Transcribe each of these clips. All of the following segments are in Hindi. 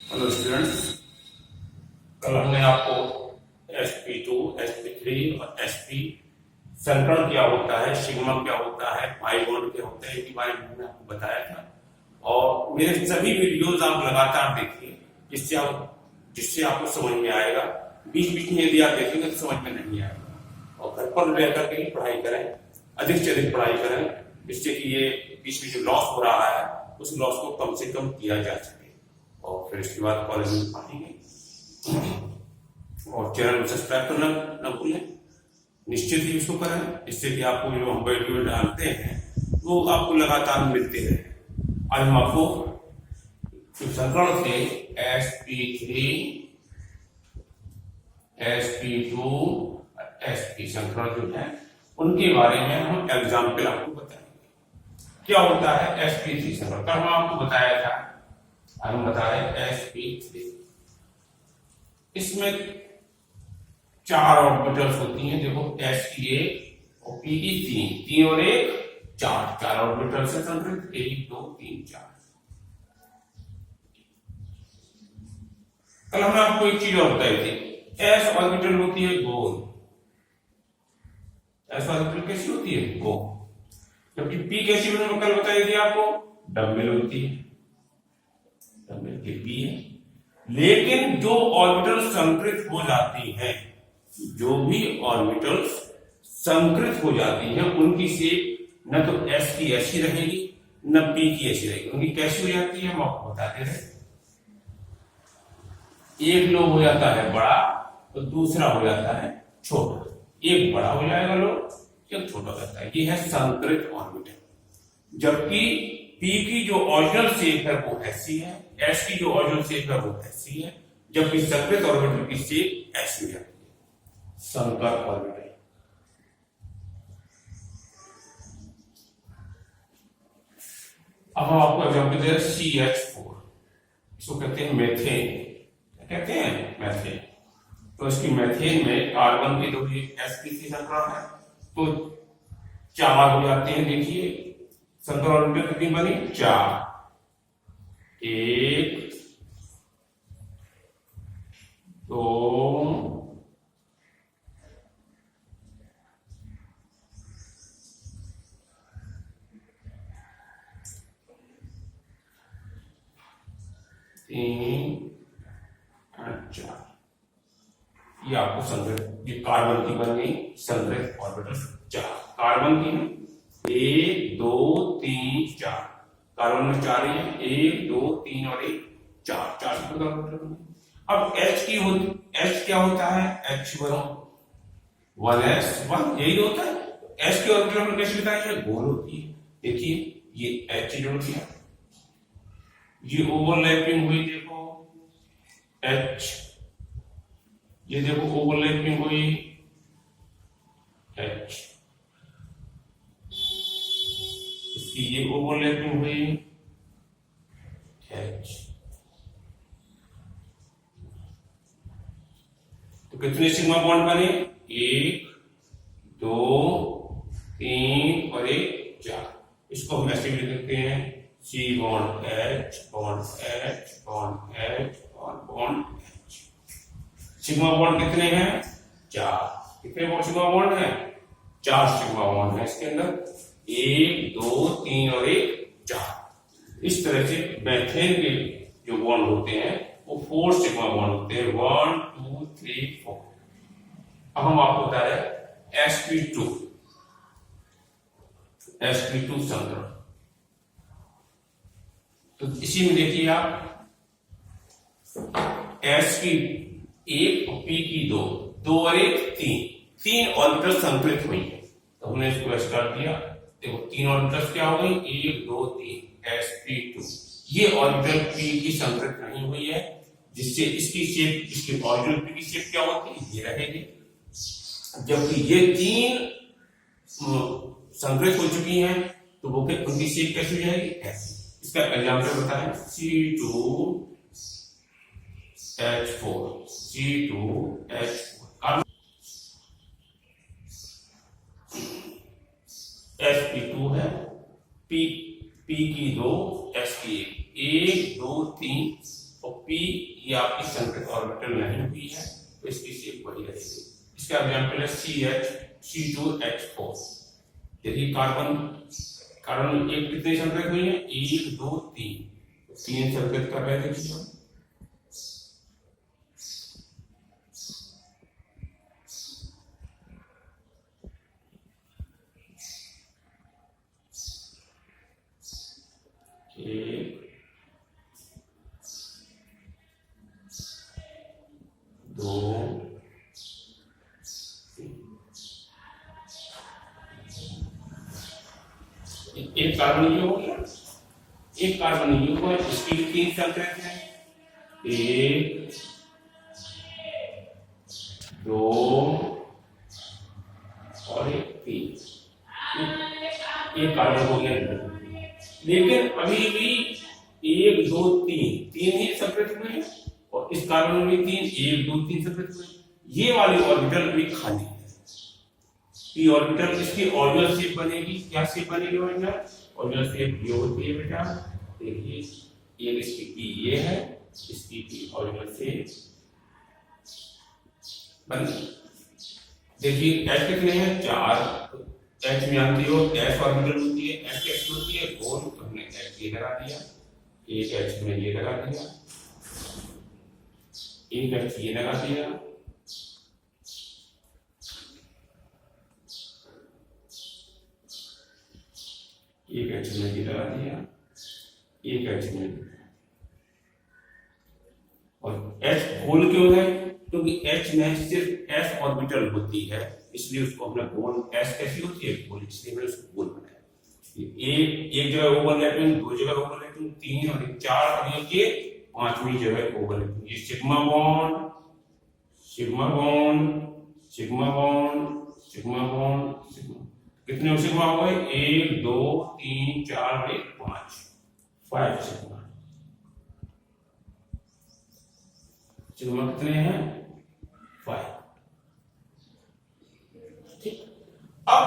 हेलो स्टूडेंट्स, कल हमने आपको sp2, sp3 और sp संकरण क्या होता है, सिग्मा क्या होता है, पाई बॉन्ड क्या होता है, इसके बारे में मैंने आपको बताया था। और मेरे सभी वीडियोस आप लगातार देखिए, जिससे आपको समझ में आएगा। बीच बीच में यदि आप देखेंगे तो समझ में नहीं आएगा। और घर पर रह करके ही पढ़ाई करें, अधिक से अधिक पढ़ाई करें, जिससे कि ये बीच में जो लॉस हो रहा है उस लॉस को कम से कम किया जा सके। और फिर इसके बाद कॉलेज में पढ़ेंगे। और चैनल को सब्सक्राइब करना न भूलें, निश्चित ही इसको करें, इससे कि आपको जो हम वीडियो डालते हैं वो आपको लगातार मिलते रहे। आज हम आपको संकरण थे sp3, sp2, sp संकरण जो है उनके बारे में हम एग्जाम्पल आपको बताएंगे। क्या होता है sp3 संकरण? कल हम आपको बताया था, हम बता रहे sp3। इसमें 4 ऑर्बिटल्स होती हैं। देखो s की 1 और p की 3 और 1 4 ऑर्बिटल्स से संकलित 1 2 3 4। कल हमने आपको एक चीज और बताई थी, s ऑर्बिटल होती है गोल। s ऑर्बिटल कैसी होती है? गोल। जबकि p कैसी होती है? कल बताई थी आपको, डबल होती है। डबल के p है। लेकिन जो ऑर्बिटल संकृत हो जाती हैं, जो भी ऑर्बिटल्स संकृत हो जाती हैं उनकी शेप न तो s की ऐसी रहेगी न p की ऐसी रहेगी। उनकी कैसी हो जाती है हम आपको बताते रहे। एक लोब हो जाता है बड़ा तो दूसरा हो जाता है छोटा। एक बड़ा हो जाएगा लोब, एक छोटा हो जाता है। ये है संकृत ऑर्बिटल। जबकि p की जो ओरिजिनल शेप है वो ऐसी है, s की जो ओरिजिनल शेप है वो ऐसी है, जबकि संकृत ऑर्बिटल की शेप ऐसी है, संकर ऑर्बिटल। अब हम आपको एग्जाम्पल दे रहे हैं CH4। इसको कहते हैं मेथेन। क्या कहते हैं? मेथेन। तो इसकी मेथेन में कार्बन की तो ये sp3 संकरण है, तो 4 हो जाते हैं। देखिए संकर ऑर्बिटल कितनी बनी? 4। 1 2 3 और 4। ये आपको संग्रह, ये कार्बन की बन गई संग्रह ऑर्बिटल 4। कार्बन की 1 2 3 4। कार्बन में 4 है, 1 2 3 और 1 4 संग्रह ऑर्बिटल। अब H की होती, H क्या होता है? H1s1 यही होता है। H की ऑर्बिटल हमने कैसे बताई है? गोल होती है। देखिए ये H जोड़ दिया, ये ओवरलैपिंग हुई, देखो H, ये देखो ओवरलैपिंग हुई H, इसकी ये ओवरलैपिंग हुई H। तो कितने सिग्मा बॉन्ड बने? 1 2 3 और 1 4। इसको हम ऐसे भी लिखते हैं C bond H bond H bond H और बॉन्ड H। सिग्मा बॉन्ड कितने हैं? 4। कितने सिग्मा बॉन्ड हैं? 4 सिग्मा बॉन्ड है इसके अंदर। 1 2 3 और 1 4। इस तरह से मेथेन के जो बॉन्ड होते हैं वो 4 सिग्मा बॉन्ड होते हैं। 1 2 3 4। अब हम आपको बता रहे हैं sp2 संकरण। तो इसी में देखिए आप, S की 1 और P की 2, 2 और 1 3 ऑर्बिटल संकलित हुई है। तो हमने इसको ऐसे कर दिया। देखो 3 ऑर्बिटल्स क्या हो गई? 1 2 3 sp2। ये ऑर्बिटल P की संकलित नहीं हुई है, जिससे इसकी शेप, इसकी ऑरिजिनल P की शेप क्या होती है? ये रहेगी। जबकि ये 3 संकलित हो चुकी हैं तो वो उनकी शेप कैसी हो जाएगी? ऐसी। इसका एग्जाम्पल बताएं, C2H4। sp2 है, P की 2 S की 1 2 3 और P ये आपकी संकृत ऑर्बिटल नहीं हुई है, तो इसकी शेप वही रहेगी। इसका एग्जांपल है C2H4। देखिए कार्बन एक कितनी संकृत हुई है, 1 2 3, 3 संकृत कर रहे थे हम। एक 2 एक कार्बन ये हो गया, एक कार्बन ये हुआ, इसकी 3 संकृत है, 1 2 और 3। एक कार्बन हो गया, लेकिन अभी भी 1 2 3 ही संकृत हुए हैं, और इस कार्बन में भी 1 2 3 संकृत हुए। ये वाली ऑर्बिटल भी खाली है। पी ऑर्बिटल, इसकी ऑर्बिटल शेप बनेगी, क्या शेप बनेगी बेटा? ऑर्बिटल शेप ये होती है बेटा, देखिए एक इसकी पी ये है, इसकी पी ऑर्बिटल शेप बन। देखिए एच कितने हैं? 4। एच में जानती हो एस ऑर्बिटल होती है, एच कैसी होती है? गोल, तो हमने एच ये लगा दिया, एक एच में ये लगा दिया, एक एच ये लगा दिया, एक एच में ये लगा दिया, एक एच में। और एच गोल क्यों है? क्योंकि एच में सिर्फ एस ऑर्बिटल होती है, इसलिए उसको हमने गोल, एस कैसी होती है? गोल, इसलिए मैंने उसको गोल बनाया। एक जगह ओवरलैपिंग, 2 जगह ओवरलैपिंग, 3 और 4 और ये 5वीं जगह ओवरलैपिंग। ये sigma bond, sigma bond, sigma bond, sigma bond, sigma. कितने सिग्मा हो गए? 1 2 3 4 और 1 5, 5 सिग्मा। सिग्मा कितने हैं? 5। ठीक। अब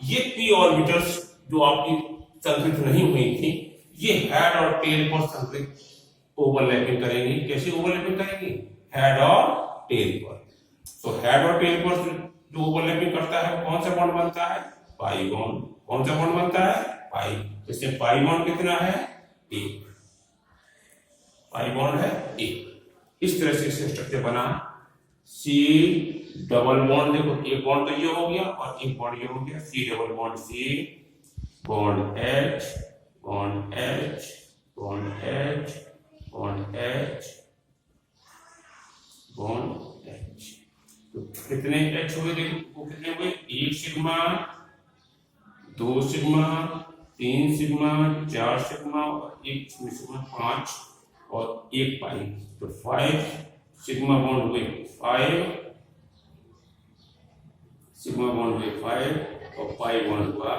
ये पी ऑर्बिटल्स जो आपकी संकृत नहीं हुई थी, ये हेड और टेल पर संकृत ओवरलैपिंग करेंगी। कैसे ओवरलैपिंग करेंगी? हेड और टेल पर। तो हेड और टेल पर जो ओवरलैपिंग करता है कौन सा बॉन्ड बनता है? Pi bond. कौन सा बॉन्ड बनता है? पाई। इससे पाई बॉन्ड कितना है? 1। पाई बॉन्ड है 1। इस तरह से स्ट्रक्चर बना। सी डबल बॉन्ड, देखो एक बॉन्ड तो ये हो गया और एक बॉन्ड ये हो गया, C double bond C, bond H, bond H, bond H, bond H, bond H. तो कितने एच हुए? देखो वो कितने हुए? 1 सिग्मा, 2 सिग्मा, 3 सिग्मा, 4 सिग्मा और 1 सिग्मा, 5 और 1 पाई। तो 5 सिग्मा बॉन्ड हुए 5, सिग्मा बॉन्ड हुए 5 और पाई बॉन्ड हुआ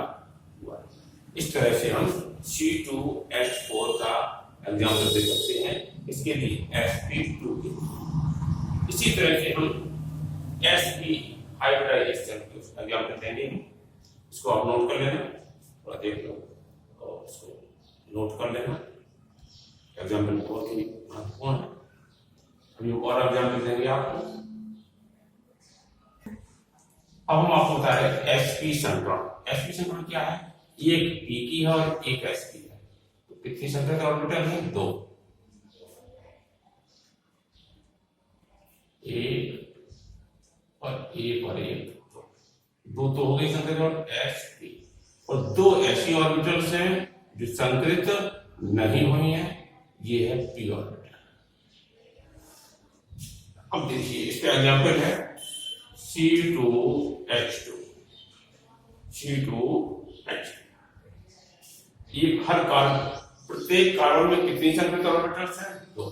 1। इस तरह से हम C2H4 का एग्जाम्पल दे सकते हैं। इसके लिए sp2 के, इसी तरह से हम sp हाइब्रिडाइजेशन के एग्जाम्पल देंगे। इसको आप नोट कर लेना, थोड़ा देख लो और इसको नोट कर लेना। एग्जाम्पल बहुत ही महत्वपूर्ण है। अभी और एग्जाम्पल देंगे आपको। अब हम आपको बता रहे हैं sp संक्रमण। sp संक्रमण क्या है? एक p की है और एक sp है। तो कितनी संख्या ऑर्बिटल है? 2। 1 और 1 और 1, 2 तो हो गई संख्या sp। और 2 ऐसी ऑर्बिटल्स हैं जो संकृत नहीं हुई है, ये है p ऑर्बिटल। अब देखिए इसका एग्जांपल है C2H2। C2H2 ये हर प्रत्येक कार्बन में कितनी संख्या ऑर्बिटल्स हैं? 2।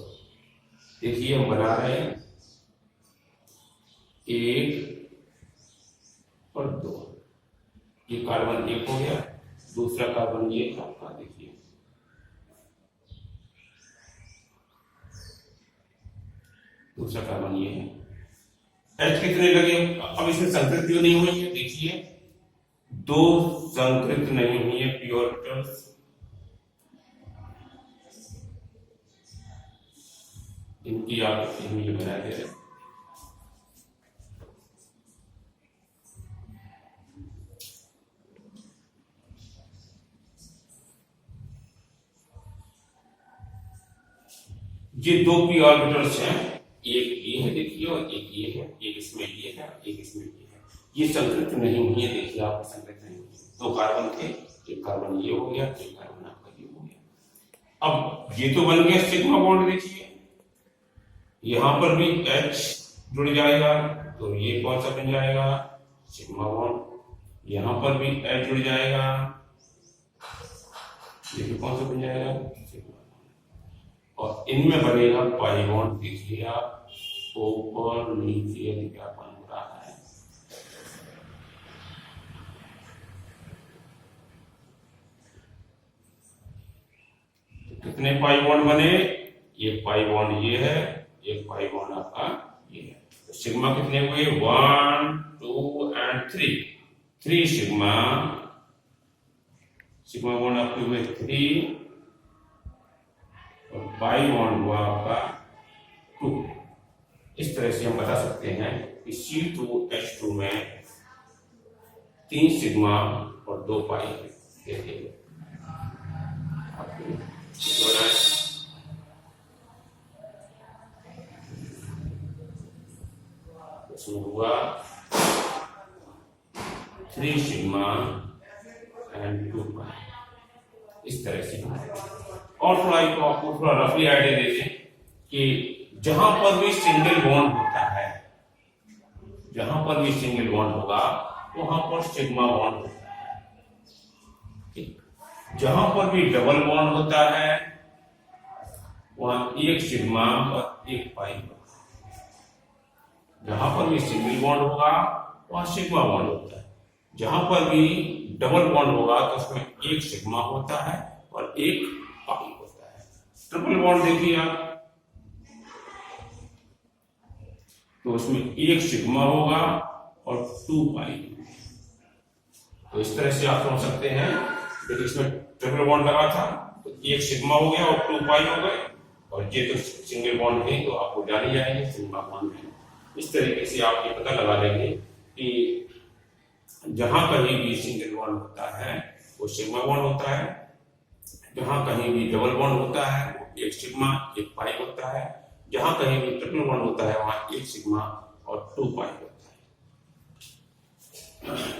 देखिए हम बना रहे हैं 1 और 2। ये कार्बन 1 हो गया, दूसरा कार्बन ये आपका देखिए, दूसरा कार्बन ये है। एच कितने लगे? अब इसमें संकृत क्यों नहीं हुई है? देखिए 2 संकृत नहीं हुई है p ऑर्बिटल्स। इनकी आप इमेज बना दे रहे। ये दो पी ऑर्बिटल्स हैं, एक ये है देखिए और एक ये है, एक इसमें ये है, एक इसमें ये है। ये संकृत नहीं हुई है, देखिए आप संकृत नहीं हुई। दो कार्बन थे, एक कार्बन ये हो गया, एक कार्बन आपका ये हो गया। अब ये तो बन गया सिग्मा बॉन्ड, देखिए यहां पर भी H जुड़ जाएगा तो ये कौन सा बन जाएगा, सिग्मा बॉन्ड। यहां पर भी H जुड़ जाएगा, ये भी कौन सा बन जाएगा, सिग्मा। और इनमें बनेगा पाई बॉन्ड, देखिए आप ऊपर नीचे क्या बन रहा है। तो कितने पाई बॉन्ड बने, ये पाई बॉन्ड ये है, एक पाई बॉन्ड आपका ये है। तो सिग्मा कितने हुए, 1 2 एंड 3, 3 सिग्मा, सिग्मा बॉन्ड आपके हुए 3 और पाई बॉन्ड हुआ आपका 2। इस तरह से हम बता सकते हैं कि C2H2 में 3 सिग्मा और 2 पाई देखिए इसमें हुआ 3 सिग्मा एंड 2 पाई। इस तरह से और थोड़ा आपको थोड़ा रफली आइडिया दे दें कि जहां पर भी सिंगल बॉन्ड होता है, जहां पर भी सिंगल बॉन्ड होगा वहां पर सिग्मा बॉन्ड होता है, ठीक। जहां पर भी डबल बॉन्ड होता है वहां एक सिग्मा और एक पाई होगा। जहां पर भी सिंगल बॉन्ड होगा वहां सिग्मा बॉन्ड होता है, जहां पर भी डबल बॉन्ड होगा तो उसमें एक सिग्मा होता है और एक पाई होता है। ट्रिपल बॉन्ड देखिए आप, तो उसमें एक सिग्मा होगा और 2 पाई। तो इस तरह से आप समझ सकते हैं, देखिए इसमें ट्रिपल बॉन्ड लगा था तो एक सिग्मा हो गया और 2 पाई हो गए, और ये तो सिंगल बॉन्ड है तो आपको जान ही जाएंगे सिग्मा बॉन्ड है। इस तरीके से आप ये पता लगा लेंगे कि जहां कहीं भी सिंगल बॉन्ड होता है वो सिग्मा बॉन्ड होता है, जहां कहीं भी डबल बॉन्ड होता है वो एक सिग्मा एक पाई होता है, जहां कहीं भी ट्रिपल बॉन्ड होता है वहां एक सिग्मा और 2 पाई होता है।